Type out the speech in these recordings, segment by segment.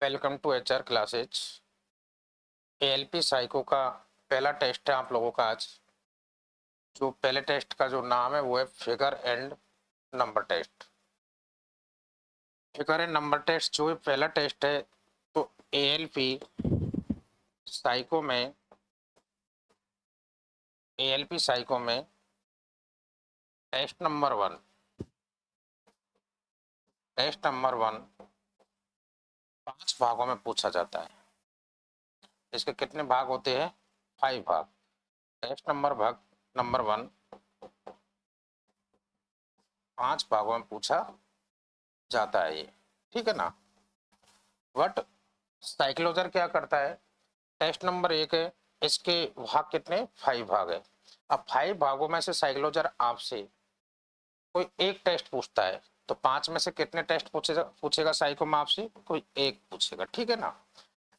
Welcome to HR classes. ALP psycho का पहला test है आप लोगों का आज। जो पहले टेस्ट का जो नाम है वो है figure and number test. Figure and number test जो पहला टेस्ट है, तो एएलपी साइको में टेस्ट नंबर वन 5 भागों में पूछा जाता है। इसके कितने भाग होते हैं? 5 भाग। टेस्ट नंबर वन 5 भागों में पूछा जाता है ये, ठीक है ना। बट साइक्लोजर क्या करता है? टेस्ट नंबर 1 है, इसके भाग कितने? 5 भाग है। अब 5 भागों में से साइक्लोजर आपसे कोई एक टेस्ट पूछता है, तो 5 में से कितने टेस्ट पूछेगा साइको में आपसे? कोई एक पूछेगा, ठीक है ना।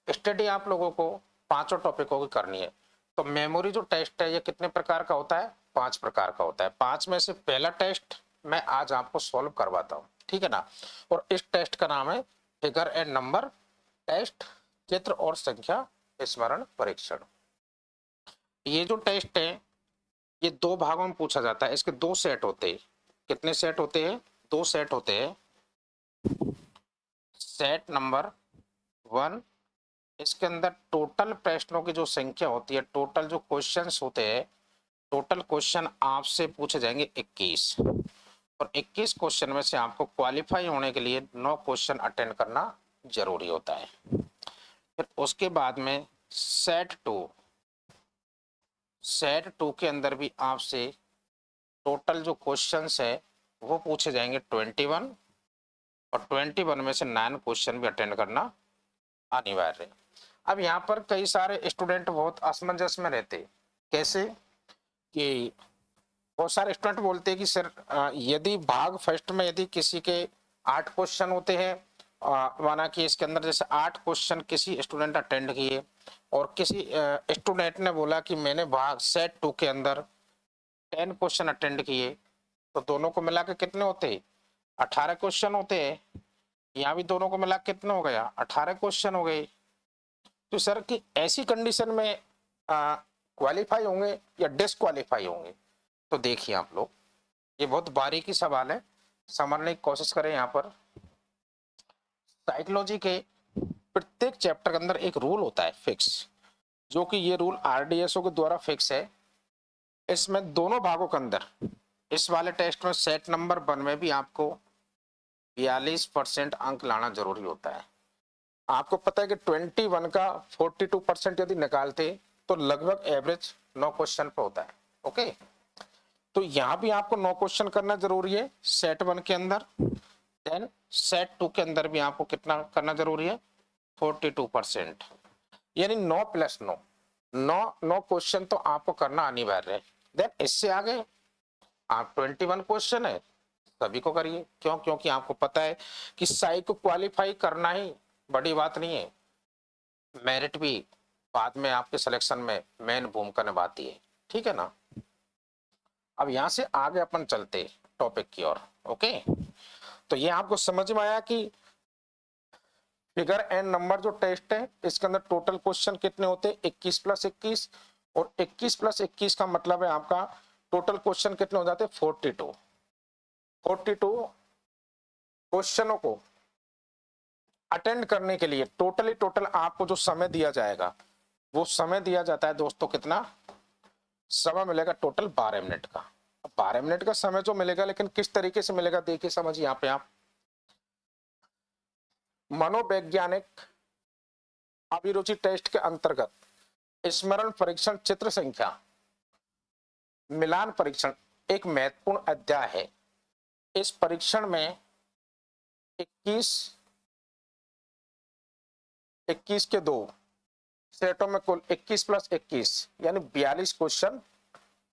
स्टडी आप लोगों को पांचों टॉपिकों की करनी है। तो मेमोरी जो टेस्ट है ये कितने प्रकार का होता है? 5 प्रकार का होता है। 5 में से पहला टेस्ट मैं आज आपको सॉल्व करवाता हूँ, ठीक है ना। और इस टेस्ट का नाम है फिगर एंड नंबर टेस्ट, चित्र और संख्या स्मरण परीक्षण। ये जो टेस्ट है ये 2 भागों में पूछा जाता है। इसके 2 सेट होते हैं। कितने सेट होते हैं? 2 सेट होते हैं। सेट नंबर 1, इसके अंदर टोटल प्रश्नों की जो संख्या होती है, टोटल जो क्वेश्चंस होते हैं, टोटल क्वेश्चन आपसे पूछे जाएंगे 21। और 21 क्वेश्चन में से आपको क्वालिफाई होने के लिए 9 क्वेश्चन अटेंड करना जरूरी होता है। फिर उसके बाद में सेट 2 के अंदर भी आपसे टोटल जो क्वेश्चंस है वो पूछे जाएंगे 21, और 21 में से 9 क्वेश्चन भी अटेंड करना अनिवार्य है। अब यहाँ पर कई सारे स्टूडेंट बहुत असमंजस में रहते। कैसे कि बहुत सारे स्टूडेंट बोलते हैं कि सर यदि भाग फर्स्ट में यदि किसी के 8 क्वेश्चन होते हैं, माना कि इसके अंदर जैसे 8 क्वेश्चन किसी स्टूडेंट अटेंड किए, और किसी स्टूडेंट ने बोला कि मैंने भाग सेट 2 के अंदर 10 क्वेश्चन अटेंड किए, तो दोनों को मिला के कितने होते? 18 क्वेश्चन होते हैं। यहाँ भी दोनों को मिला कितने हो गया? 18 क्वेश्चन हो गए। तो सर कि ऐसी कंडीशन में क्वालिफाई होंगे या डिसक्वालीफाई होंगे? तो देखिए आप लोग, ये बहुत बारीकी सवाल है, समझने की कोशिश करें। यहाँ पर साइकोलॉजी के प्रत्येक चैप्टर के अंदर एक रूल होता है फिक्स, जो कि ये रूल आरडीएसओ के द्वारा फिक्स है। इसमें दोनों भागों के अंदर, इस वाले टेस्ट में सेट नंबर 1 में भी आपको 42% अंक लाना जरूरी होता है। आपको पता है कि 21 का 42% यदि निकालते तो लगभग एवरेज 9 क्वेश्चन पे होता है। ओके, तो यहां भी आपको 9 क्वेश्चन करना जरूरी है सेट 1 के अंदर। देन सेट 2 के अंदर भी आपको कितना करना जरूरी है? 42%, यानी 9 प्लस 9, 9 क्वेश्चन तो आपको करना अनिवार्य है। देन इससे आगे आप 21 क्वेश्चन है सभी को करिए। क्यों? क्योंकि आपको पता है कि साई को क्वालिफाई करना ही बड़ी बात नहीं है, मेरिट भी बाद में आपके सिलेक्शन में मेन भूमिका निभाती है, ठीक है ना। अब यहां से आगे अपन चलते टॉपिक की ओर। ओके, तो ये आपको समझ में आया कि फिगर एंड नंबर जो टेस्ट है इसके अंदर टोटल क्वेश्चन कितने होते हैं? 21 प्लस 21, और 21 प्लस 21 का मतलब है आपका टोटल क्वेश्चन कितने हो जाते हैं? 42। 42 क्वेश्चनों को अटेंड करने के लिए टोटल आपको जो समय दिया जाएगा, वो समय दिया जाता है दोस्तों कितना? समय मिलेगा टोटल 12 मिनट का। 12 मिनट का समय जो मिलेगा, लेकिन किस तरीके से मिलेगा देखिए, समझिए। यहाँ पे आप मनोवैज्ञानिक अभिरुचि टेस्ट के अंतर्गत स्मरण परीक्षण, चित्र संख्या, मिलान परीक्षण एक महत्वपूर्ण अध्याय है। इस परीक्षण में 21 के 2 सेटों में कुल 21 प्लस 21 यानी 42 क्वेश्चन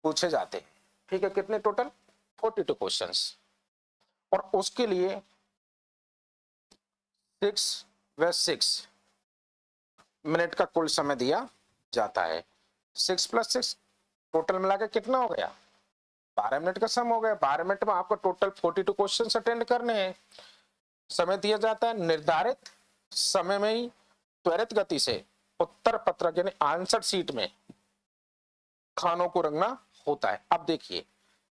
पूछे जाते हैं। ठीक है, कितने टोटल? 42 क्वेश्चंस। और उसके लिए 6 मिनट का कुल समय दिया जाता है। 6 प्लस 6 टोटल मिला के कितना हो गया? 12 मिनट का समय हो गया। 12 मिनट में आपको टोटल 42 क्वेश्चन अटेंड करने हैं। समय दिया जाता है निर्धारित समय में ही त्वरित गति से उत्तर पत्रक यानी आंसर शीट में खानों को रंगना होता है। अब देखिए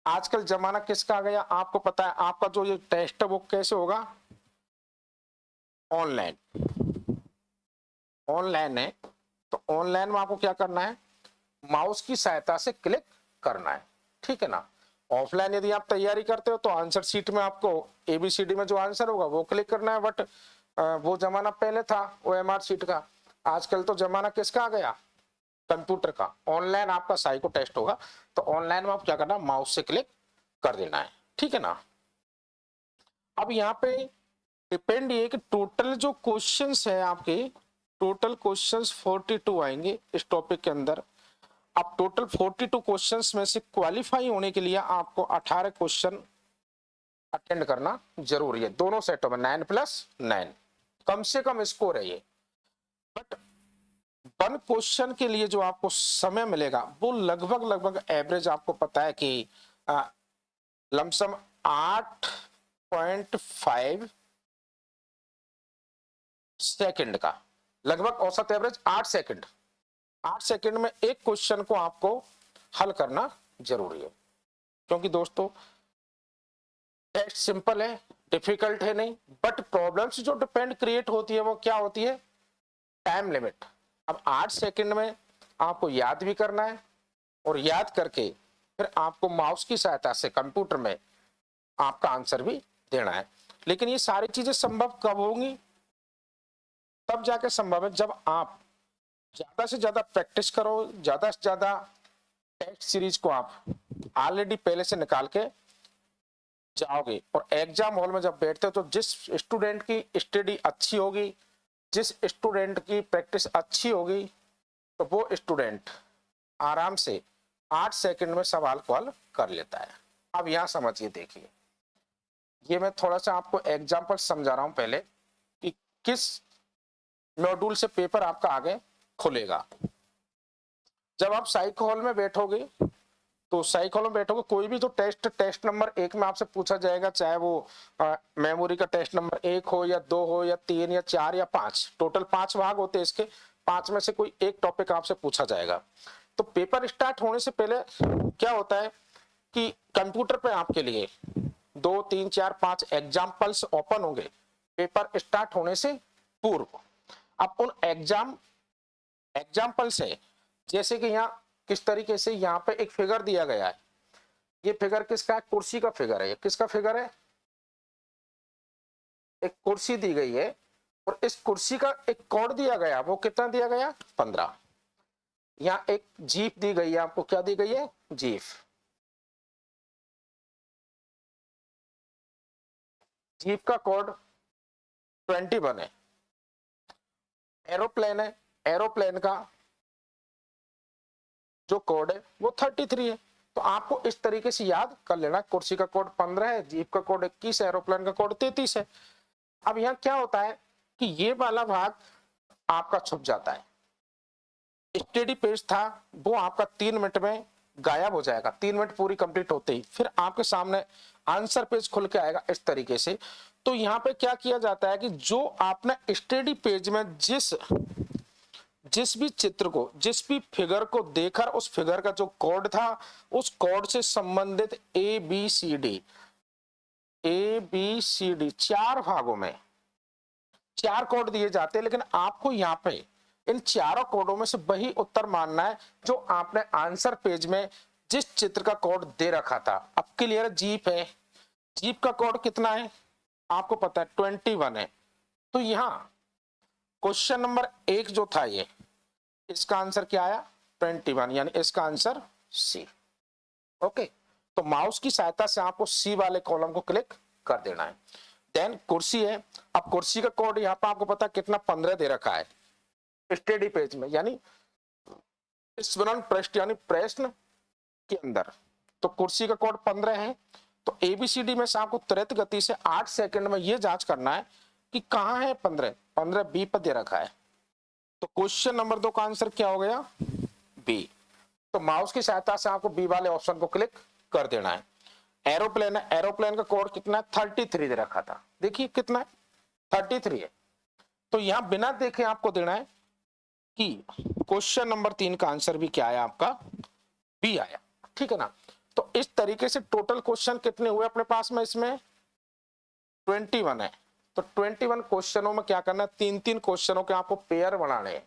आजकल जमाना किसका आ गया, आपको पता है आपका जो ये टेस्ट है वो कैसे होगा, ऑनलाइन। ऑनलाइन है तो ऑनलाइन में आपको क्या करना है, माउस की सहायता से क्लिक करना है, ठीक है ना। ऑफलाइन यदि आप तैयारी करते हो तो आंसर शीट में आपको एबीसीडी में जो आंसर होगा वो क्लिक करना है, बट वो जमाना पहले था ओएमआर शीट का। आजकल तो जमाना किसका आ गया, कंप्यूटर का। ऑनलाइन आपका साइको टेस्ट होगा तो ऑनलाइन में आप क्या करना, माउस से क्लिक कर देना है, ठीक है ना। अब यहाँ पे डिपेंड ये कि टोटल जो क्वेश्चंस है आपके, टोटल क्वेश्चंस 42 आएंगे इस टॉपिक के अंदर। अब टोटल 42 क्वेश्चंस में से क्वालिफाई होने के लिए आपको 18 क्वेश्चन अटेंड करना जरूरी है, दोनों सेटों में 9+9 कम से कम स्कोर है ये। बट वन क्वेश्चन के लिए जो आपको समय मिलेगा वो लगभग एवरेज आपको पता है कि लमसम 8.5 सेकंड का, लगभग औसत एवरेज 8 सेकंड। 8 सेकंड में एक क्वेश्चन को आपको हल करना जरूरी है, क्योंकि दोस्तों टेस्ट सिंपल है, डिफिकल्ट है नहीं, बट प्रॉब्लम्स जो डिपेंड क्रिएट होती है वो क्या होती है, टाइम लिमिट। अब 8 सेकंड में आपको याद भी करना है और याद करके फिर आपको माउस की सहायता से कंप्यूटर में आपका आंसर भी देना है। लेकिन ये सारी चीजें संभव कब होंगी, तब जाके संभव है जब आप ज्यादा से ज्यादा प्रैक्टिस करो, ज्यादा से ज्यादा टेस्ट सीरीज को आप ऑलरेडी पहले से निकाल के जाओगे। और एग्जाम हॉल में जब बैठते हो तो जिस स्टूडेंट की स्टडी अच्छी होगी, जिस स्टूडेंट की प्रैक्टिस अच्छी होगी, तो वो स्टूडेंट आराम से 8 सेकंड में सवाल को हल कर लेता है। अब यहां समझिए, देखिए ये मैं थोड़ा सा आपको एग्जांपल समझा रहा हूं पहले कि किस मॉड्यूल से पेपर आपका आगे खुलेगा। जब आप साइको हॉल में बैठोगे तो साइको हॉल में बैठोगे, कोई भी तो टेस्ट नंबर 1 में आपसे पूछा जाएगा, चाहे वो मेमोरी का टेस्ट नंबर 1 हो या 2 हो या 3 या 4 या 5, टोटल 5 भाग होते हैं इसके, 5 में से कोई एक टॉपिक आपसे पूछा जाएगा। तो पेपर स्टार्ट होने से पहले क्या होता है कि कंप्यूटर पे आपके लिए 2, 3, 4, 5 एग्जाम्पल्स ओपन होंगे पेपर स्टार्ट होने से पूर्व। अब उन एग्जाम्पल से, जैसे कि यहाँ किस तरीके से यहाँ पे एक फिगर दिया गया है, ये फिगर किसका है, कुर्सी का फिगर है। ये किसका फिगर है, एक कुर्सी दी गई है और इस कुर्सी का एक कोड दिया गया, वो कितना दिया गया, 15। यहाँ एक जीप दी गई है आपको, क्या दी गई है, जीप। जीप का कोड 21 है। एरोप्लेन है, एरोप्लेन का जो कोड है वो 33 है। तो आपको इस तरीके से याद कर लेना, कुर्सी का कोड 15 है, जीप का कोड 21 है, एरोप्लेन का कोड 33 है। अब यहाँ क्या होता है कि ये वाला भाग आपका छुप जाता है। स्टडी पेज था वो आपका 3 मिनट में गायब हो जाएगा, 3 मिनट पूरी कंप्लीट होते ही फिर आपके सामने आंसर पेज खुल के आएगा इस तरीके से। तो यहाँ पे क्या किया जाता है कि जो आपने स्टडी पेज में जिस भी चित्र को, जिस भी फिगर को देखकर उस फिगर का जो कोड था, उस कोड से संबंधित ABCD 4 भागों में 4 कोड दिए जाते हैं। लेकिन आपको यहाँ पे इन चारों कोडों में से वही उत्तर मानना है जो आपने आंसर पेज में जिस चित्र का कोड दे रखा था। अब क्लियर, जीप है, जीप का कोड कितना है आपको पता है, 21 है। तो यहाँ क्वेश्चन नंबर 1 जो था ये, इसका आंसर क्या आया, 21, यानी इसका आंसर सी। ओके, तो माउस की सहायता से आपको सी वाले कॉलम को क्लिक कर देना है। देन कुर्सी है, अब कुर्सी का कोड यहाँ पर आपको पता कितना, 15 दे रखा है स्टडी पेज में, यानी स्मरण पृष्ठ यानी प्रश्न के अंदर। तो कुर्सी का कोड 15 है। तो ABCD में से आपको त्वरित गति से 8 सेकंड में यह जांच करना है कि कहां है 15 बी पर दे रखा है। तो क्वेश्चन नंबर 2 का आंसर क्या हो गया, बी। तो माउस की सहायता से आपको बी वाले ऑप्शन को क्लिक कर देना है। एरोप्लेन है, एरोप्लेन का कोड कितना है, 33 दे रखा था, देखिए कितना है, 33 है। तो यहां बिना देखे आपको देना है कि क्वेश्चन नंबर 3 का आंसर भी क्या आया आपका, बी आया, ठीक है ना। तो इस तरीके से टोटल क्वेश्चन कितने हुए अपने पास में, इसमें 21 है। तो 21 क्वेश्चनों में क्या करना है, 3-3 क्वेश्चनों के आपको पेयर बनाने हैं।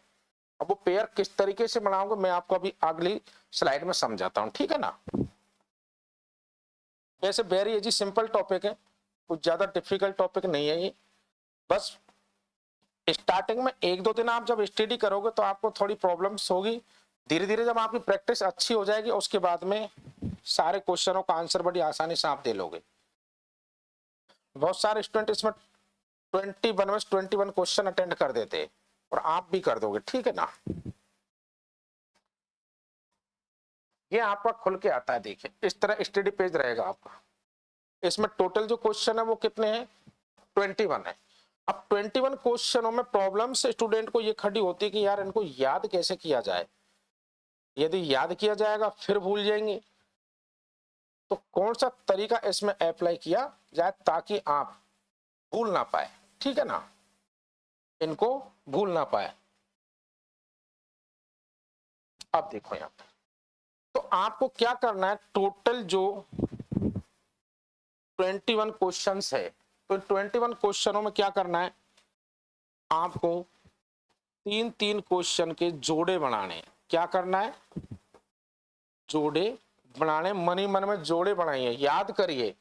अब वो पेयर किस तरीके से बनाऊंगा मैं आपको अभी अगली स्लाइड में समझाता हूं, ठीक है ना। वैसे वेरी इजी सिंपल टॉपिक है, कुछ ज्यादा डिफिकल्ट टॉपिक नहीं है ये। बस स्टार्टिंग में 1-2 दिन आप जब स्टडी करोगे तो आपको थोड़ी प्रॉब्लम्स होगी, धीरे धीरे जब आपकी प्रैक्टिस अच्छी हो जाएगी उसके बाद में सारे क्वेश्चनों का आंसर बड़ी आसानी से आप दे लोगे। बहुत सारे स्टूडेंट इसमें 21 क्वेश्चन अटेंड कर देते हैं और आप भी कर दोगे, ठीक है ना। ये आपका खुल के आता है, देखिए इस तरह स्टडी पेज रहेगा आपका। इसमें टोटल जो क्वेश्चन है वो कितने हैं, 21 है। अब 21 क्वेश्चनों में प्रॉब्लम से स्टूडेंट को ये खड़ी होती है कि यार इनको याद कैसे किया जाए, यदि याद किया जाएगा फिर भूल जाएंगे, तो कौन सा तरीका इसमें अप्लाई किया जाए ताकि आप भूल ना पाए, ठीक है ना, इनको भूल ना पाए। अब देखो यहां पे, तो आपको क्या करना है, टोटल जो 21 क्वेश्चंस है, तो 21 क्वेश्चनों में क्या करना है, आपको 3-3 क्वेश्चन के जोड़े बनाने। क्या करना है, जोड़े बनाने, मन ही मन में जोड़े बनाइए, याद करिए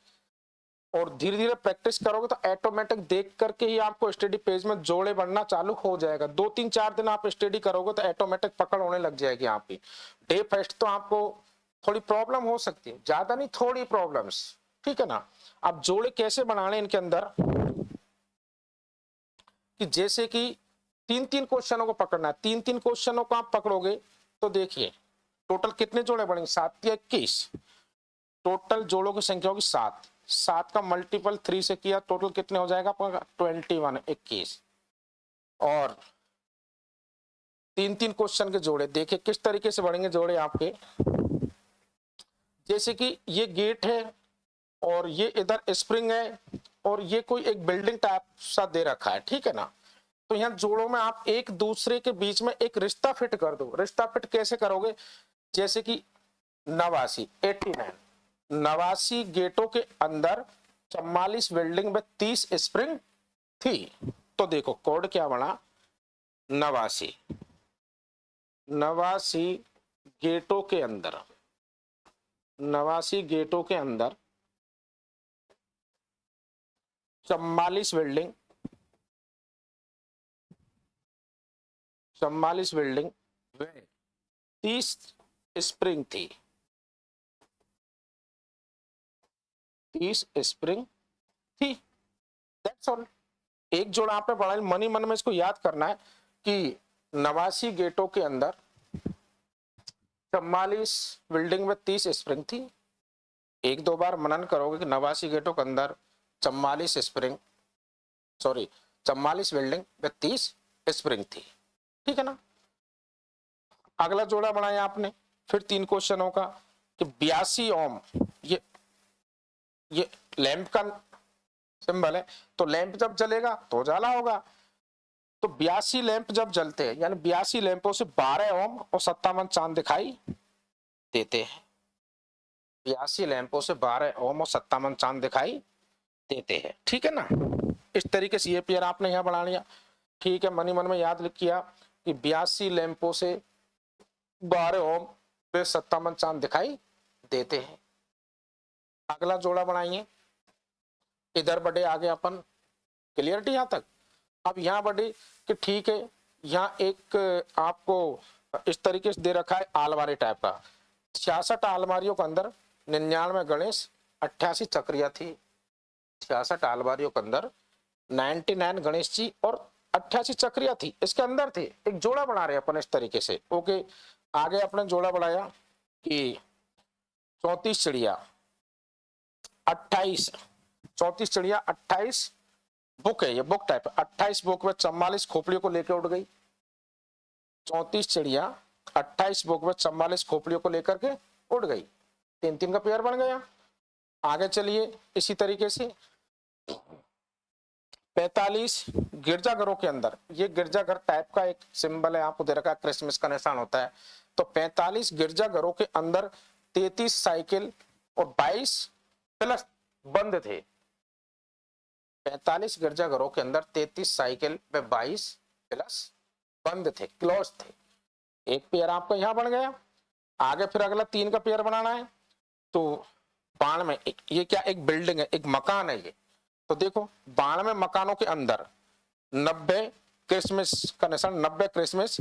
और धीरे धीरे प्रैक्टिस करोगे तो ऑटोमेटिक देख करके ही आपको स्टडी पेज में जोड़े बनना चालू हो जाएगा। 2-3-4 दिन आप स्टडी करोगे तो ऑटोमेटिक पकड़ होने लग जाएगी आपकी। डे फर्स्ट तो आपको थोड़ी प्रॉब्लम हो सकती है, ज्यादा नहीं, थोड़ी प्रॉब्लम्स, ठीक है ना। अब जोड़े कैसे बनाने इनके अंदर, कि जैसे कि 3-3 क्वेश्चनों को पकड़ना है, 3-3 क्वेश्चनों को आप पकड़ोगे तो देखिए टोटल कितने जोड़े बनेंगे, 7 या 21, टोटल जोड़ों की संख्या होगी 7। 7 का मल्टीपल 3 से किया, टोटल कितने हो जाएगा आपका 21, 21। और 3-3 क्वेश्चन के जोड़े देखिए किस तरीके से बढ़ेंगे जोड़े आपके, जैसे कि ये गेट है और ये इधर स्प्रिंग है और ये कोई एक बिल्डिंग टाइप सा दे रखा है, ठीक है ना। तो यहाँ जोड़ों में आप एक दूसरे के बीच में एक रिश्ता फिट कर दो। रिश्ता फिट कैसे करोगे, जैसे कि 89, 89, 89 गेटों के अंदर 44 बिल्डिंग में 30 स्प्रिंग थी। तो देखो कोड क्या बना, 89, 89 गेटों के अंदर, 89 गेटों के अंदर 44 बिल्डिंग, 44 बिल्डिंग में 30 स्प्रिंग थी, 30 स्प्रिंग थी। That's all. एक जोड़ा आपने पढ़ा, मन ही मन में इसको याद करना है कि 89 गेटों के अंदर 44 बिल्डिंग में 30 स्प्रिंग थी। 1-2 बार मनन करोगे कि 89 गेटों के अंदर 44 स्प्रिंग, सॉरी 44 बिल्डिंग में 30 स्प्रिंग थी, ठीक है ना। अगला जोड़ा बनाया आपने फिर 3 क्वेश्चनों का कि 82 ओम, ये लैंप का सिंबल है, तो लैंप जब जलेगा तो उजाला होगा। तो 82 लैंप जब जलते हैं यानी 82 लैंपों से 12 ओम और 57 चांद दिखाई देते हैं। 82 लैंपों से 12 ओम और 57 चांद दिखाई देते हैं, ठीक है ना। इस तरीके से ये पेयर आपने यहाँ बना लिया, ठीक है। मन ही मन में याद किया कि 82 लैंपों से 12 ओम पे 57 चांद दिखाई देते हैं। अगला जोड़ा बनाइए, इधर बढ़े आगे अपन, क्लियरिटी यहां तक। अब यहां बढ़े कि ठीक है, यहाँ एक आपको इस तरीके से दे रखा है आलमारी टाइप का, 66 अलमारियों के अंदर 99 गणेश, 88 चक्रिया थी। 66 अलमारियों के अंदर 99 गणेश जी और 88 चक्रिया थी, इसके अंदर थे। एक जोड़ा बना रहे अपन इस तरीके से, ओके। आगे अपने जोड़ा बनाया कि 34 चिड़िया 28, 34 चिड़िया 28 बुक है, ये बुक टाइप, 28 बुक में 44 खोपड़ियों को लेकर उड़ गई। 34 चिड़िया 28 बुक में 44 खोपड़ियों को लेकर के उड़ गई। 3-3 का पेयर बन गया। आगे चलिए इसी तरीके से 45 गिरजाघरों के अंदर, ये गिरजाघर टाइप का एक सिंबल है, आपको दे रखा है, क्रिसमस का निशान होता है। तो 45 गिरजाघरों के अंदर 33 साइकिल और 22 प्लस बंद थे। 45 गिरजाघरों के अंदर 33 साइकिल व 22 प्लस बंद थे, क्लोज थे। एक पेयर आपका यहां बन गया। आगे फिर अगला 3 का पेयर बनाना है। तो 92, ये क्या एक बिल्डिंग है, एक मकान है ये। तो देखो 92 मकानों के अंदर 90 क्रिसमस का निशान, 90 क्रिसमस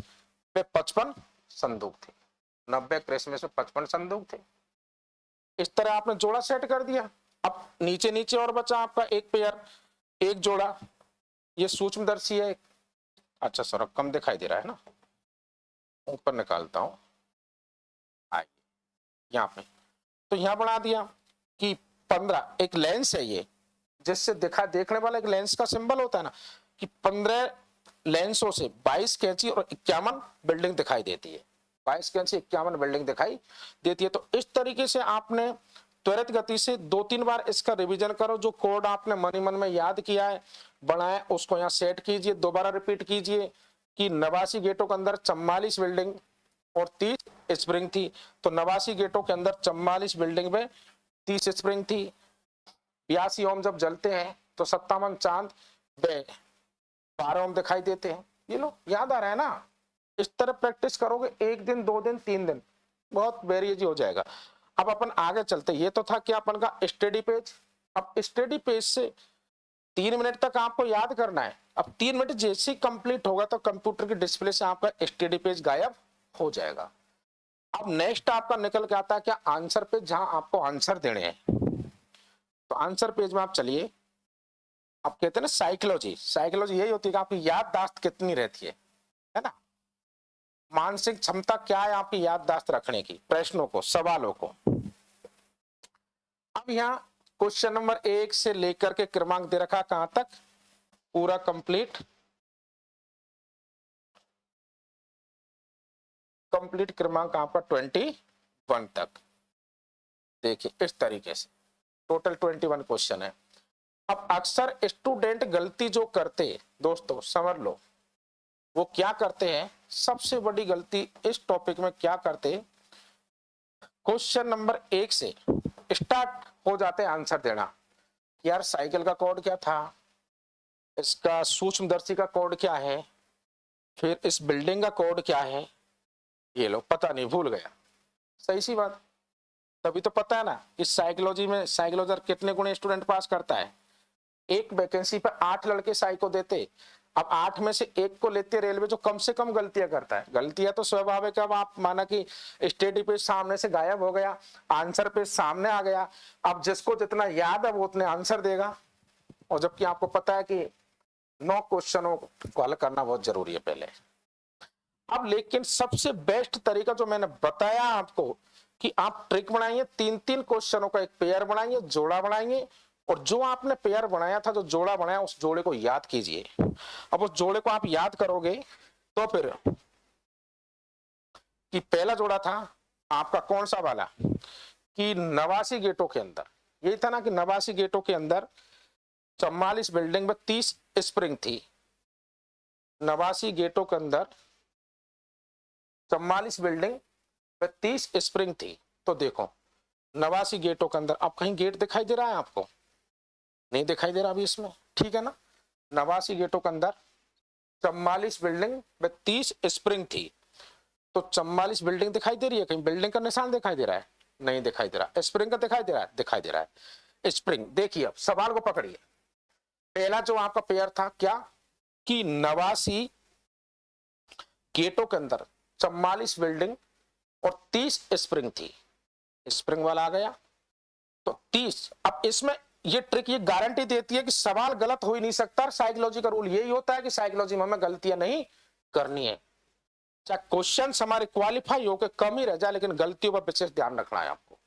पे 55 संदूक थे। 90 क्रिसमस में 55 संदूक थे। इस तरह आपने जोड़ा सेट कर दिया। अब नीचे नीचे और बचा आपका एक पेयर, एक जोड़ा। ये सूक्ष्मदर्शी है। अच्छा सर कम दिखाई दे रहा है ना, ऊपर निकालता हूं, आइए यहाँ पे। तो यहां बना दिया कि 15, एक लेंस है ये, जिससे देखने वाला एक लेंस का सिंबल होता है ना, कि 15 लेंसों से 22 कैंची और 51 बिल्डिंग दिखाई देती है। 22 कैंची 51 बिल्डिंग दिखाई देती है। तो इस तरीके से आपने त्वरित गति से 2-3 बार इसका रिवीजन करो। जो कोड आपने मन ही मन में याद किया है, बनाया, उसको यहाँ सेट कीजिए। दोबारा रिपीट कीजिए कि 89 गेटों के अंदर 44 बिल्डिंग और 30 स्प्रिंग थी। तो 89 गेटों के अंदर 44 बिल्डिंग में 30 स्प्रिंग थी। 82 ओम जब जलते हैं तो 57 चांद व 12 ओम दिखाई देते हैं। ये लो याद आ रहा है ना। इस तरह प्रैक्टिस करोगे 1 दिन 2 दिन 3 दिन, बहुत वेरी हो जाएगा। अब अपन आगे चलते। ये तो था क्या अपन का स्टडी पेज। अब स्टडी पेज से 3 मिनट तक आपको याद करना है। अब 3 मिनट जैसे ही कंप्लीट होगा तो कंप्यूटर की डिस्प्ले से आपका स्टडी पेज गायब हो जाएगा। अब नेक्स्ट आपका निकल के आता है क्या, आंसर पेज, जहां आपको आंसर देने हैं। तो आंसर पेज में आप चलिए। आप कहते हैं ना साइकोलॉजी, साइकोलॉजी यही होती है कि आपकी याददाश्त कितनी रहती है ना, मानसिक क्षमता क्या है आपकी याददाश्त रखने की, प्रश्नों को, सवालों को। अब यहाँ क्वेश्चन नंबर 1 से लेकर के क्रमांक दे रखा कहां तक, पूरा कंप्लीट क्रमांक आपका 21 तक। देखिए इस तरीके से टोटल 21 क्वेश्चन है। अब अक्सर स्टूडेंट गलती जो करते दोस्तों समझ लो, वो क्या करते हैं, सबसे बड़ी गलती इस टॉपिक में क्या करते, क्वेश्चन नंबर 1 से स्टार्ट हो जाते हैं आंसर देना। यार साइकिल का कोड क्या था, इसका सूक्ष्मदर्शी का कोड क्या है, फिर इस बिल्डिंग का कोड क्या है, ये लो पता नहीं, भूल गया। सही सी बात। तभी तो पता है ना कि साइकोलॉजी में साइकोलॉजर कितने गुणे स्टूडेंट पास करता है। एक वैकेंसी पर 8 लड़के साइको देते। अब 8 में से एक को लेते रेलवे, जो कम से कम गलतियां करता है। गलतियां तो स्वाभाविक है। अब आप माना कि स्टडी पेज सामने से गायब हो गया, आंसर पेज सामने आ गया। अब जिसको जितना याद है वो उतने आंसर देगा, और जबकि आपको पता है कि 9 क्वेश्चनों को हल करना बहुत जरूरी है पहले। अब लेकिन सबसे बेस्ट तरीका जो मैंने बताया आपको कि आप ट्रिक बनाइए, 3-3 क्वेश्चनों का एक पेयर बनाइए, जोड़ा बनाइए, और जो आपने पेयर बनाया था, जो जोड़ा बनाया, उस जोड़े को याद कीजिए। अब उस जोड़े को आप याद करोगे तो फिर कि पहला जोड़ा था आपका कौन सा वाला, कि 89 गेटों के अंदर, यही था ना कि 89 गेटों के अंदर 44 बिल्डिंग में 30 स्प्रिंग थी। 89 गेटों के अंदर 44 बिल्डिंग में 30 स्प्रिंग थी। तो देखो 89 गेटों के अंदर, अब कहीं गेट दिखाई दे रहा है आपको, नहीं दिखाई दे रहा अभी इसमें, ठीक है ना। 89 गेटों के अंदर 44 बिल्डिंग में 30 स्प्रिंग थी। तो 44 बिल्डिंग दिखाई दे रही है, कहीं बिल्डिंग का निशान दिखाई दे रहा है, नहीं दिखाई दे रहा। स्प्रिंग का दिखाई दे रहा है, दिखाई दे रहा है स्प्रिंग। देखिए अब सवाल को पकड़िए। पहला जो आपका पेयर था क्या, कि 89 गेटों के अंदर 44 बिल्डिंग और 30 स्प्रिंग थी। स्प्रिंग वाला आ गया तो 30। अब इसमें ये ट्रिक ये गारंटी देती है कि सवाल गलत हो ही नहीं सकता। साइकोलॉजी का रूल यही होता है कि साइकोलॉजी में हमें गलतियां नहीं करनी है। चाहे क्वेश्चन हमारे क्वालिफाई होकर कम ही रह जाए, लेकिन गलतियों पर विशेष ध्यान रखना है आपको।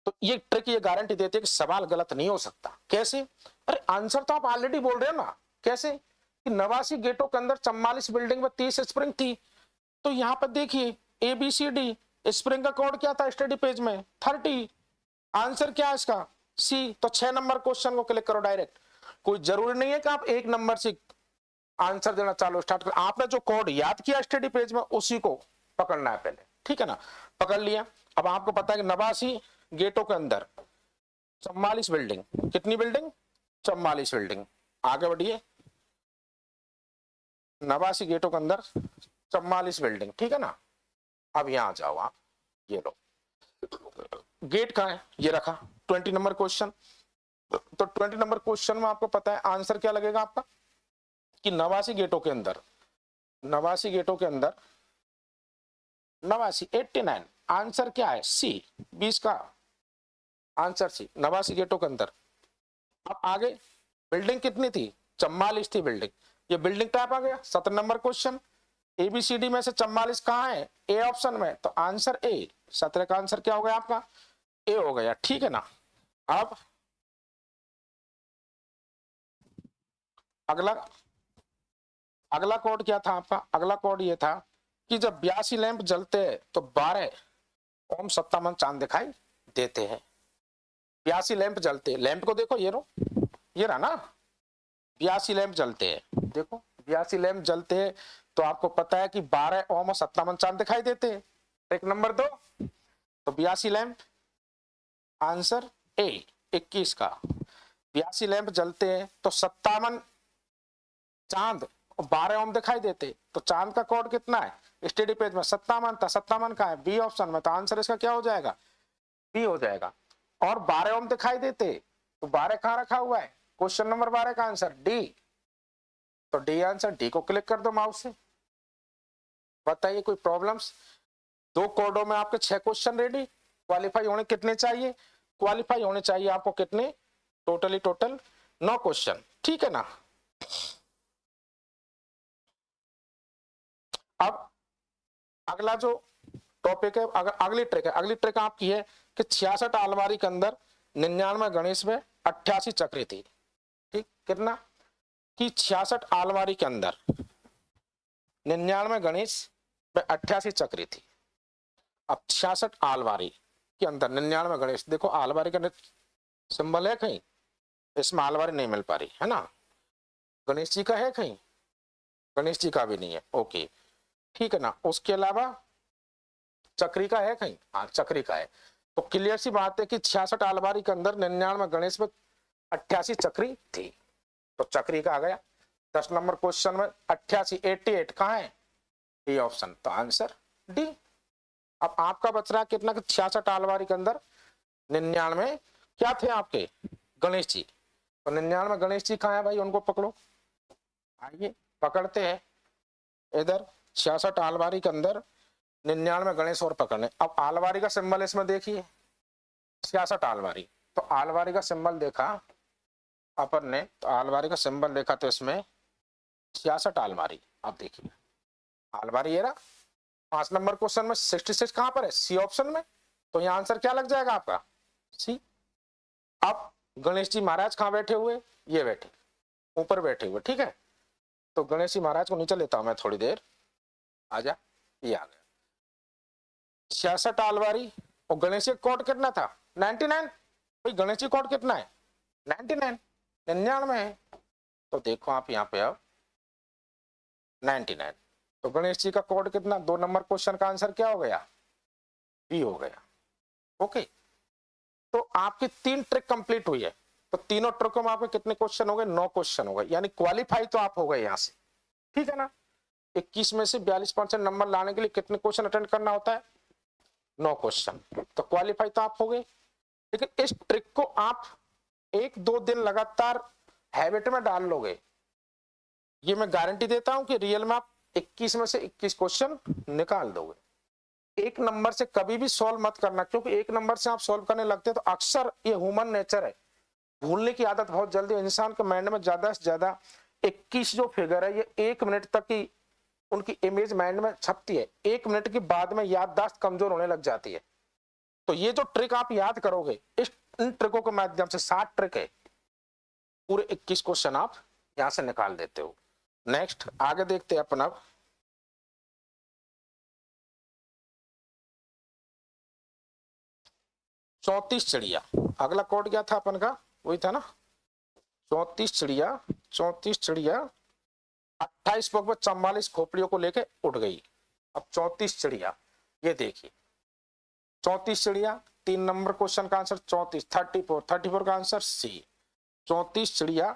तो ये ट्रिक ये गारंटी देती है कि सवाल गलत नहीं हो सकता। कैसे, अरे आंसर तो आप ऑलरेडी बोल रहे हो ना। कैसे कि 89 गेटों के अंदर 44 बिल्डिंग में 30 स्प्रिंग थी। तो यहां पर देखिए ABCD, स्प्रिंग का कोड क्या था स्टडी पेज में, 30। आंसर क्या है इसका, सी। तो 6 नंबर क्वेश्चन को क्लिक करो डायरेक्ट। कोई जरूरी नहीं है कि आप एक नंबर से आंसर देना चालू स्टार्ट कर, आपने जो कोड याद किया स्टडी पेज में उसी को पकड़ना है पहले, ठीक है ना। पकड़ लिया। अब आपको पता है कि 89 गेटों के अंदर 44 बिल्डिंग, कितनी बिल्डिंग? 44 बिल्डिंग। आगे बढ़िए। 89 गेटों के अंदर 44 बिल्डिंग, ठीक है ना। अब यहां जाओ आप, ये लो गेट कहां है, ये रखा 20 नंबर क्वेश्चन। तो 20 नंबर क्वेश्चन में आपको पता है आंसर क्या लगेगा आपका कि 89 गेटों के अंदर, 89 गेटों के अंदर 89 89 आंसर क्या है? सी, 20 का आंसर सी, 89 गेटों के अंदर। अब आगे बिल्डिंग कितनी थी? 44 थी बिल्डिंग। ये बिल्डिंग टाइप आ गया 17 नंबर क्वेश्चन। एबीसीडी में से 44 कहाँ है? ए ऑप्शन में, तो आंसर ए, 17 का आंसर क्या हो गया आपका? ए हो गया, ठीक है ना। अब अगला अगला कोड क्या था आपका? अगला कोड ये था कि जब 82 लैंप जलते हैं तो 12 ओम 57 चांद दिखाई देते हैं। 82 लैंप जलते हैं, लैंप को देखो, ये रो, ये रहा ना, 82 लैंप जलते हैं, देखो 82 लैंप जलते हैं, तो आपको पता है कि 12 ओम और 57 चांद दिखाई देते हैं। ट्रिक नंबर 2, तो 82 लैंप, आंसर ए 21 का। 82 लैंप जलते हैं तो 57 चांद और 12 ओम दिखाई देते, तो चांद का कोड कितना है स्टडी पेज में? 57 था, 57 का है बी ऑप्शन में, तो आंसर इसका क्या हो जाएगा? बी हो जाएगा। और 12 ओम दिखाई देते, तो 12 कहां रखा हुआ है? क्वेश्चन नंबर 12 का आंसर डी, तो डी आंसर, डी को क्लिक कर दो माउस से। बताइए कोई प्रॉब्लम्स? 2 कोडों में आपके 6 क्वेश्चन रेडी। क्वालिफाई होने कितने चाहिए? क्वालिफाई होने चाहिए आपको कितने? टोटल 9 क्वेश्चन, ठीक है ना। अब अगला जो टॉपिक है, अगली ट्रिक है, अगली ट्रिक आपकी है कि 66 अलमारी के अंदर 99 गणेश में 88 चक्री थी, ठीक, कितना? कि 66 अलमारी के अंदर 99 गणेश में 88 चक्री थी। अब 66 अलमारी के अंदर 99 गणेश, देखो अलमारी का सिंबल है कहीं? इसमें अलमारी नहीं मिल पा रही है ना। गणेश जी का है कहीं? गणेश जी का भी नहीं है, ओके, ठीक है ना। उसके अलावा चक्री का है कहीं? हाँ, चक्री का है। तो क्लियर सी बात है कि 66 अलमारी के अंदर 99 गणेश में 88 चक्री थी, तो चक्री का आ गया। 10 नंबर क्वेश्चन में 88 88 कहाँ है? डी ऑप्शन, तो आंसर डी। अब आपका बच रहा कितना? 66 अलमारी के अंदर 99 क्या थे आपके? गणेश जी। तो 99 गणेश जी कहाँ है भाई? उनको पकड़ो, आइए पकड़ते हैं। इधर 66 अलमारी के अंदर 99 गणेश और पकड़ने। अब आलवारी का सिंबल इसमें देखिए, 66 आलवारी, तो आलवारी का सिंबल देखा अपन ने, तो आलवारी का सिंबल देखा तो इसमें 66 आलमारी। अब देखिए आलवारी ये रहा। 5 नंबर क्वेश्चन में 66 कहां पर है? सी ऑप्शन में, तो यहाँ आंसर क्या लग जाएगा आपका? सी। अब गणेश जी महाराज कहां बैठे हुए? ये बैठे, ऊपर बैठे हुए, ठीक है। तो गणेश जी महाराज को नीचे लेता हूं मैं थोड़ी देर, आजा, ये आ गया 66 अलमारी। और गणेश जी कोड कितना था? 99। भाई गणेश जी कोड कितना है? 99, 99 है। तो देखो आप यहाँ पे अब 99, तो गणेश जी का कोड कितना? 2 नंबर क्वेश्चन का आंसर क्या हो गया? बी हो गया, ओके। तो आपकी 3 ट्रिक कंप्लीट हुई है। तो तीनों ट्रिकों में आपके कितने क्वेश्चन हो गए? 9 क्वेश्चन हो गए, यानी क्वालिफाई तो आप हो गए यहाँ से, ठीक है ना। 21 में से 42% नंबर लाने के लिए कितने क्वेश्चन अटेंड करना होता है? 9 क्वेश्चन। तो क्वालिफाई तो आप हो गए। लेकिन इस ट्रिक को आप 1-2 दिन लगातार हैबिट में डाल लोगे, ये मैं गारंटी देता हूं कि रियल में आप 21 में से 21 क्वेश्चन निकाल दोगे। एक नंबर से कभी भी सॉल्व मत करना, क्योंकि एक नंबर से आप सॉल्व करने लगते हैं तो अक्सर ये ह्यूमन नेचर है, भूलने की आदत बहुत जल्दी इंसान के माइंड में ज्यादा से ज्यादा 21 जो फिगर है ये 1 मिनट तक की उनकी इमेज माइंड में छपती है, 1 मिनट के बाद में याददाश्त कमजोर होने लग जाती है। तो ये जो ट्रिक आप याद करोगे, इन ट्रिकों के माध्यम से 60 ट्रिक है, पूरे 21 क्वेश्चन आप यहां से निकाल देते हो। नेक्स्ट आगे देखते हैं अपन अब। चौतीस चिड़िया, अगला कोड क्या था अपन का? वही था ना, 34 चिड़िया 28 बुक में 44 खोपड़ियों को लेके उड़ गई। अब 34 चिड़िया, ये देखिए 34 चिड़िया, 3 नंबर क्वेश्चन का आंसर 34, 34 का आंसर सी। 34 चिड़िया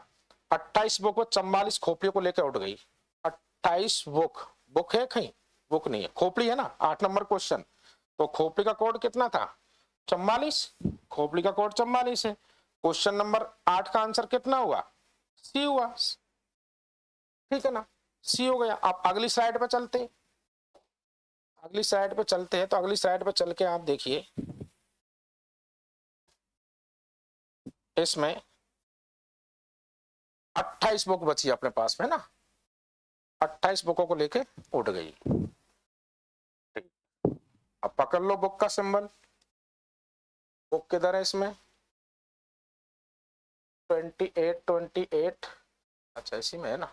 28 बुक में 44 खोपड़ियों को लेकर उड़ गई। 28 बुक है कहीं? बुक नहीं है, खोपड़ी है ना, 8 नंबर क्वेश्चन। तो खोपड़ी का कोड कितना था? 44। खोपड़ी का कोड 44 है। क्वेश्चन नंबर 8 का आंसर कितना हुआ? सी हुआ। ठीक है ना, सी हो गया। आप अगली स्लाइड पे चलते हैं, अगली स्लाइड पे चलते हैं। तो अगली स्लाइड पे चल के आप देखिए, इसमें 28 बुक बची अपने पास में ना, 28 बुकों को लेके उड़ गई। अब पकड़ लो बुक का सिंबल। बुक किधर है इसमें? 28 अच्छा इसी में है ना,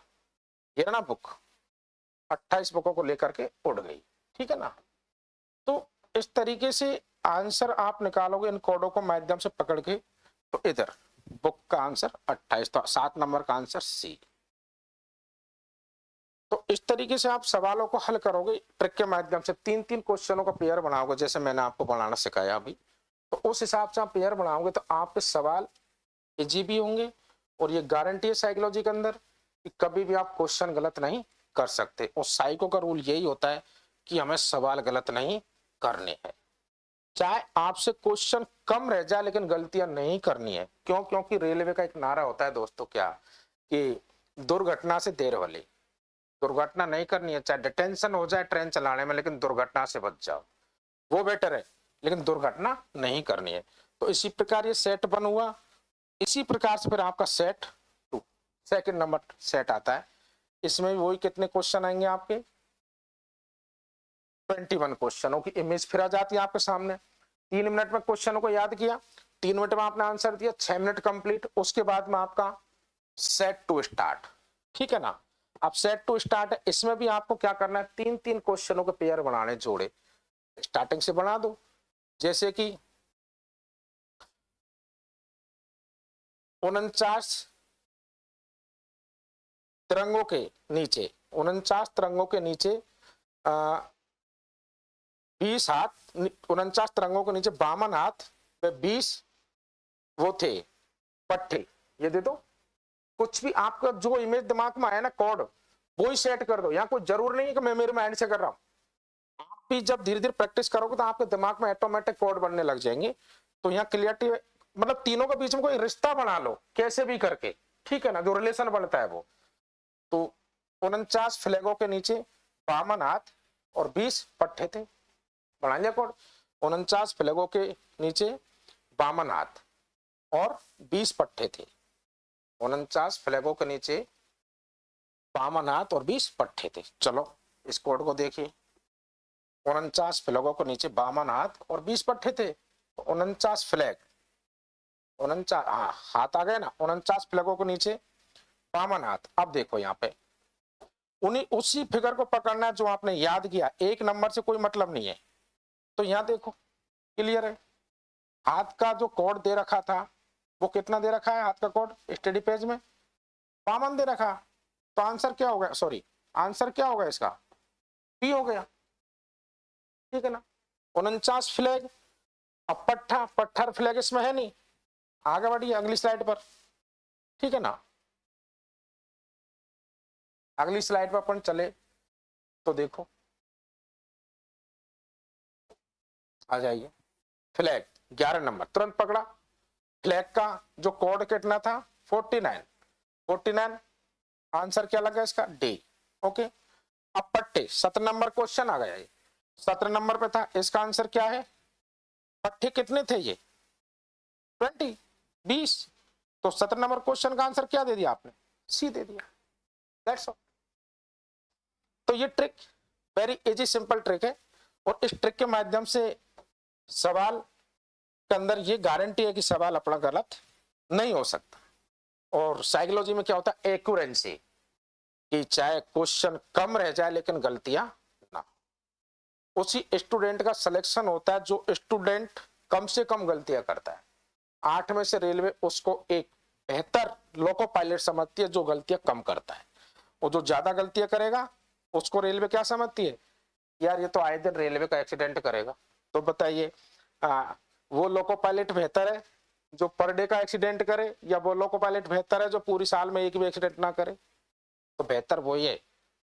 ये है ना बुक। 28 बुकों को लेकर के उड़ गई। ठीक है ना, तो इस तरीके से आंसर आप निकालोगे इन कोडों को माध्यम से पकड़ के। तो इधर बुक का आंसर 28, तो 7 नंबर का आंसर सी। तो इस तरीके से आप सवालों को हल करोगे ट्रिक के माध्यम से। 3-3 क्वेश्चनों का पेयर बनाओगे, जैसे मैंने आपको बनाना सिखाया अभी। तो उस हिसाब से आप पेयर बनाओगे तो आपके सवाल इजी भी होंगे। और ये गारंटी है साइकोलॉजी के अंदर कि कभी भी आप क्वेश्चन गलत नहीं कर सकते। और साइको का रूल यही होता है कि हमें सवाल गलत नहीं करने हैं, चाहे आपसे क्वेश्चन कम रह जाए लेकिन गलतियां नहीं करनी है। क्यों? क्योंकि रेलवे का एक नारा होता है दोस्तों, क्या कि दुर्घटना से देर वाली। दुर्घटना नहीं करनी है, चाहे डिटेंशन हो जाए ट्रेन चलाने में, लेकिन दुर्घटना से बच जाओ, वो बेटर है, लेकिन दुर्घटना नहीं करनी है। तो इसी प्रकार ये सेट 1 हुआ। इसी प्रकार से फिर आपका सेट 2, सेकंड नंबर सेट आता है। इसमें वही कितने क्वेश्चन आएंगे आपके? 21 क्वेश्चनों की इमेज फिर आ जाती है आपके सामने। 3 मिनट में क्वेश्चनों को याद किया, 3 मिनट में आपने आंसर दिया, 6 मिनट कंप्लीट। उसके बाद में आपका सेट 2 स्टार्ट। ठीक है ना, अब सेट 2 स्टार्ट है। इसमें भी आपको क्या करना है? 3-3 क्वेश्चनों के पेयर बनाने, जोड़े स्टार्टिंग से बना दो। जैसे कि 49 तिरंगों के नीचे, 49 तिरंगों के नीचे 20 हाथ, 49 तिरंगों के नीचे 52 हाथ पे 20 वो थे पट्टे। ये दे दो। कुछ भी आपका जो इमेज दिमाग में आया ना कोड, वो ही सेट कर दो। यहाँ कोई जरूर नहीं है कि मैं मेरे माइंड से कर रहा हूँ। आप भी जब धीरे धीरे प्रैक्टिस करोगे तो आपके दिमाग में ऑटोमेटिक कोड बनने लग जाएंगे। तो यहाँ क्लियरिटी, मतलब तीनों के बीच में कोई रिश्ता बना लो कैसे भी करके। ठीक है ना, जो रिलेशन बनता है वो। तो 49 फ्लैगों के नीचे 52 हाथ और 20 पट्टे थे। बना लिया कोड। 49 फ्लैगों के नीचे 52 हाथ और 20 पट्टे थे। 49 फ्लैगों के नीचे 52 हाथ और 20 पट्टे थे। चलो इस कोड को देखिए। 49 फ्लैगों के नीचे 52 हाथ और 20 पट्टे थे। 49 फ्लैग, 49 हाथ आ गए ना। 49 फ्लैगों के नीचे 52 हाथ। अब देखो यहाँ पे उन्हीं उसी फिगर को पकड़ना है जो आपने याद किया। एक नंबर से कोई मतलब नहीं है। तो यहाँ देखो क्लियर है। हाथ का जो कोड दे रखा था वो कितना दे रखा है? हाथ का कोड स्टडी पेज में 52 दे रखा। तो आंसर क्या होगा? सॉरी, आंसर क्या होगा इसका? पी हो गया। ठीक है ना। 49 फ्लैग। अब पट्थर फ्लैग इसमें है नहीं। आगे बढ़िए अगली स्लाइड पर। ठीक है ना, अगली स्लाइड पर अपन चले तो देखो, आ जाइए। फ्लैग 11 नंबर तुरंत पकड़ा। फ्लैग का जो कोड कितना था? 49। आंसर क्या लगा इसका? डी। ओके। अब पट्टे 17 नंबर क्वेश्चन आ गया। ये 17 नंबर पे था। इसका आंसर क्या है? पट्टे कितने थे ये? 20। तो 17 नंबर क्वेश्चन का आंसर क्या दे दिया आपने? सी दे दिया। That's all. तो ये trick very easy simple trick है। और इस ट्रिक के माध्यम से सवाल के अंदर ये गारंटी है कि सवाल अपना गलत नहीं हो सकता। और साइकोलॉजी में क्या होता है? एक्यूरेंसी, कि चाहे क्वेश्चन कम रह जाए लेकिन गलतियां ना। उसी स्टूडेंट का सिलेक्शन होता है जो स्टूडेंट कम से कम गलतियां करता है। 8 में से रेलवे उसको एक बेहतर लोको पायलट समझती है जो गलतियां कम करता है, और जो ज्यादा गलतियां करेगा उसको रेलवे क्या समझती है, यार ये तो आए दिन रेलवे का एक्सीडेंट करेगा। तो बताइए वो लोको पायलट बेहतर है जो पर डे का एक्सीडेंट करे, या वो लोको पायलट बेहतर है जो पूरी साल में एक भी एक्सीडेंट ना करे? तो बेहतर वही है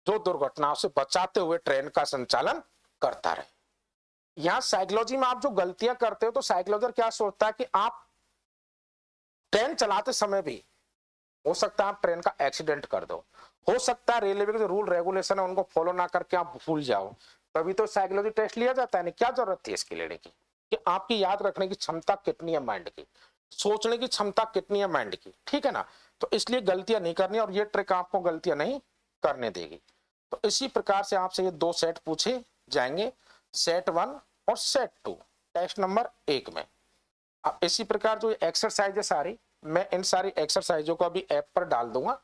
जो दुर्घटनाओं से बचाते हुए ट्रेन का संचालन करता रहे। यहाँ साइकोलॉजी में आप जो गलतियां करते हो तो साइकोलॉजर क्या सोचता है कि आप ट्रेन चलाते समय भी हो सकता है आप ट्रेन का एक्सीडेंट कर दो, हो सकता है रेलवे के जो रूल रेगुलेशन है उनको फॉलो ना करके आप भूल जाओ, तभी तो साइकोलॉजी टेस्ट लिया जाता है। नहीं, क्या जरूरत थी इसकी लेने की, कि आपकी याद रखने की क्षमता कितनी है माइंड की, सोचने की क्षमता कितनी है माइंड की, ठीक है ना। तो इसलिए गलतियां नहीं करनी, और ये ट्रिक आपको गलतियां नहीं करने देगी। तो इसी प्रकार से आपसे ये 2 सेट पूछे जाएंगे, सेट 1 और सेट 2, टेस्ट नंबर 1 में। अब इसी प्रकार जो एक्सरसाइज है सारी, मैं इन सारी एक्सरसाइजों को अभी ऐप पर डाल दूंगा,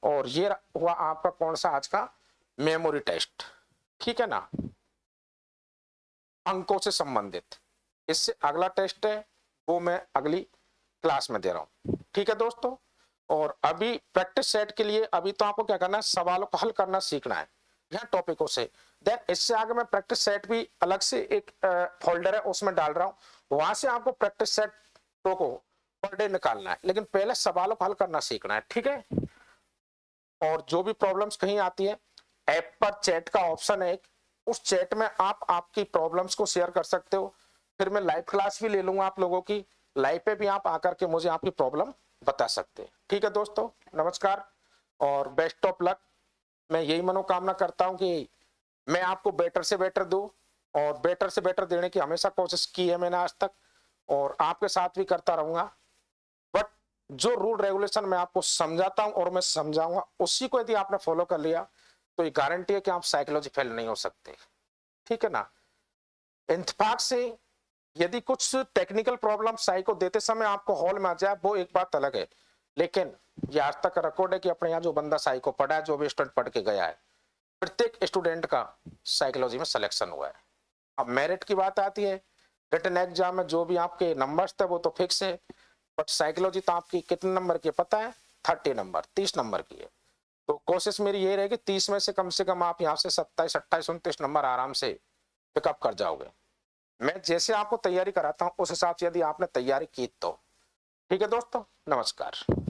और ये हुआ आपका कौन सा आज का मेमोरी टेस्ट, ठीक है ना, अंकों से संबंधित। इससे अगला टेस्ट है वो मैं अगली क्लास में दे रहा हूं, ठीक है दोस्तों। और अभी प्रैक्टिस सेट के लिए अभी तो आपको क्या करना है, सवालों को हल करना सीखना है यहाँ टॉपिकों से। देन इससे आगे मैं प्रैक्टिस सेट भी अलग से एक फोल्डर है उसमें डाल रहा हूँ, वहां से आपको प्रैक्टिस सेट को पर डे निकालना है, लेकिन पहले सवालों को हल करना सीखना है, ठीक है। और जो भी प्रॉब्लम्स कहीं आती है, ऐप पर चैट का ऑप्शन है एक, उस चैट में आप आपकी प्रॉब्लम्स को शेयर कर सकते हो, फिर मैं लाइव क्लास भी ले लूंगा आप लोगों की, लाइव पे भी आप आकर के मुझे आपकी प्रॉब्लम बता सकते हैं, ठीक है दोस्तों। नमस्कार और बेस्ट ऑफ लक। मैं यही मनोकामना करता हूं कि मैं आपको बेटर से बेटर दूं, और बेटर से बेटर देने की हमेशा कोशिश की है मैंने आज तक, और आपके साथ भी करता रहूंगा। बट जो रूल रेगुलेशन मैं आपको समझाता हूं और मैं समझाऊंगा, उसी को यदि आपने फॉलो कर लिया तो ये गारंटी है कि आप साइकोलॉजी फेल नहीं हो सकते, ठीक है ना। इंतफाक से यदि कुछ टेक्निकल प्रॉब्लम साइको देते समय आपको हॉल में आ जाए वो एक बात अलग है, लेकिन ये आज तक रिकॉर्ड है कि अपने यहाँ जो बंदा साइको पढ़ा है, जो भी स्टूडेंट पढ़ के गया है, प्रत्येक स्टूडेंट का साइकोलॉजी में सिलेक्शन हुआ है। अब मेरिट की बात आती है, रिटन एग्जाम में जो भी आपके नंबर्स थे वो तो फिक्स है, बट साइकोलॉजी तो आपकी कितने नंबर की पता है, 30 नंबर, 30 नंबर की है। तो कोशिश मेरी ये रहेगी 30 में से कम आप यहाँ से 27, 28, 29 नंबर आराम से पिकअप कर जाओगे। मैं जैसे आपको तैयारी कराता हूँ उस हिसाब से यदि आपने तैयारी की तो, ठीक है दोस्तों। नमस्कार।